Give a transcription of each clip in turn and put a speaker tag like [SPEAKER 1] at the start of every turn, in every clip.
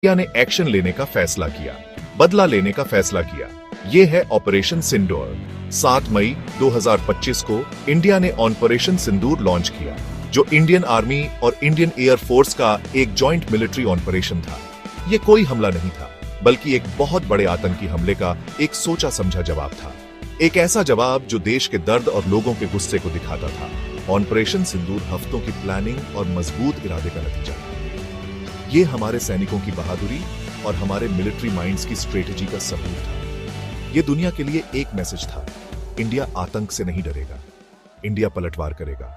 [SPEAKER 1] India ने action लेने का फैसला किया, बदला लेने का फैसला किया। ये है ऑपरेशन सिंदूर। 7 मई 2025 को इंडिया ने ऑपरेशन सिंदूर लॉन्च किया, जो इंडियन आर्मी और इंडियन एयर फोर्स का एक जॉइंट मिलिट्री ऑपरेशन था। ये कोई हमला नहीं था, बल्कि एक बहुत बड़े आतंकी हमले का एक सोचा समझा जवाब था। एक ऐसा जवाब जो देश के दर्द और लोगों के गुस्से को दिखाता था। ऑपरेशन सिंदूर हफ्तों की प्लानिंग और मजबूत इरादे का नतीजा था। ये हमारे सैनिकों की बहादुरी और हमारे मिलिट्री माइंड्स की स्ट्रेटेजी का सबूत था। ये दुनिया के लिए एक मैसेज था, इंडिया आतंक से नहीं डरेगा, इंडिया पलटवार करेगा।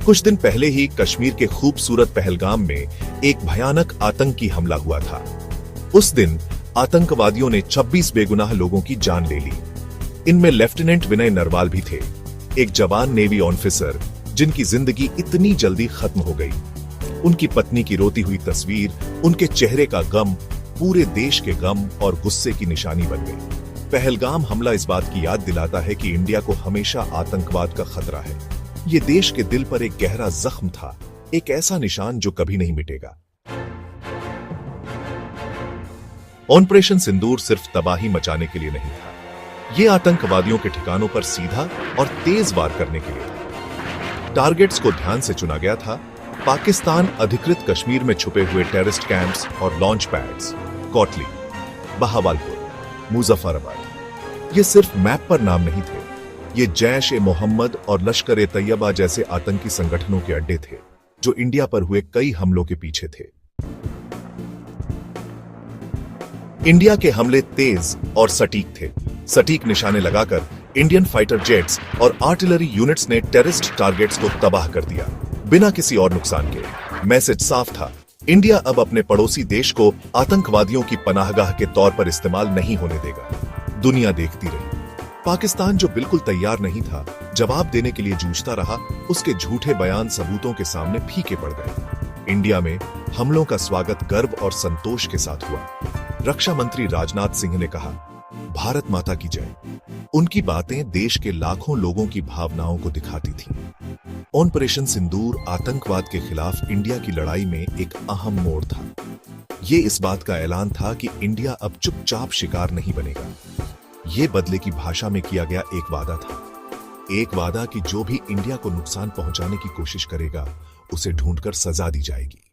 [SPEAKER 1] कुछ दिन पहले ही कश्मीर के खूबसूरत पहलगाम में एक भयानक आतंकी हमला हुआ था। उस दिन आतंकवादियों ने 26 बेगुनाह लोगों की जान ले ली। इनमें लेफ्टिनेंट विनय नरवाल भी थे, एक जवान नेवी ऑफिसर जिनकी जिंदगी इतनी जल्दी खत्म हो गई। उनकी पत्नी की रोती हुई तस्वीर, उनके चेहरे का गम पूरे देश के गम और गुस्से की निशानी बन गई। पहलगाम हमला इस बात की याद दिलाता है कि इंडिया को हमेशा आतंकवाद का खतरा है। ये देश के दिल पर एक गहरा जख्म था, एक ऐसा निशान जो कभी नहीं मिटेगा। ऑपरेशन सिंदूर सिर्फ तबाही मचाने के लिए नहीं था, ये आतंकवादियों के ठिकानों पर सीधा और तेज वार करने के लिए था। टारगेट्स को ध्यान से चुना गया था। पाकिस्तान अधिकृत कश्मीर में छुपे हुए टेररिस्ट कैंप्स और लॉन्च पैड्स, कोटली, बहावलपुर, मुजफ्फराबाद। ये सिर्फ मैप पर नाम नहीं थे, ये जैश-ए-मोहम्मद और लश्कर-ए-तैयबा जैसे आतंकी संगठनों के अड्डे थे, जो इंडिया पर हुए कई हमलों के पीछे थे। इंडिया के हमले तेज और सटीक थे। सटीक निशाने लगाकर इंडियन फाइटर जेट्स और आर्टिलरी यूनिट्स ने टेररिस्ट टारगेट्स को तबाह कर दिया, बिना किसी और नुकसान के। मैसेज साफ था, इंडिया अब अपने पड़ोसी देश को आतंकवादियों की पनाहगाह के तौर पर इस्तेमाल नहीं होने देगा। दुनिया देखती रही। पाकिस्तान, जो बिल्कुल तैयार नहीं था, जवाब देने के लिए जूझता रहा, उसके झूठे बयान सबूतों के सामने फीके पड़ गए। इंडिया में हमलों का स्वागत गर्व और संतोष के साथ हुआ। रक्षा मंत्री राजनाथ सिंह ने कहा, भारत माता की जय। उनकी बातें देश के लाखों लोगों की भावनाओं को दिखाती थीं। ऑपरेशन सिंदूर आतंकवाद के खिलाफ इंडिया की लड़ाई में एक अहम मोड़ था। ये इस बात का ऐलान था कि इंडिया अब चुपचाप शिकार नहीं बनेगा। ये बदले की भाषा में किया गया एक वादा था, एक वादा कि जो भी इंडिया को नुकसान पहुंचाने की कोशिश करेगा, उसे ढूंढकर सजा दी जाएगी।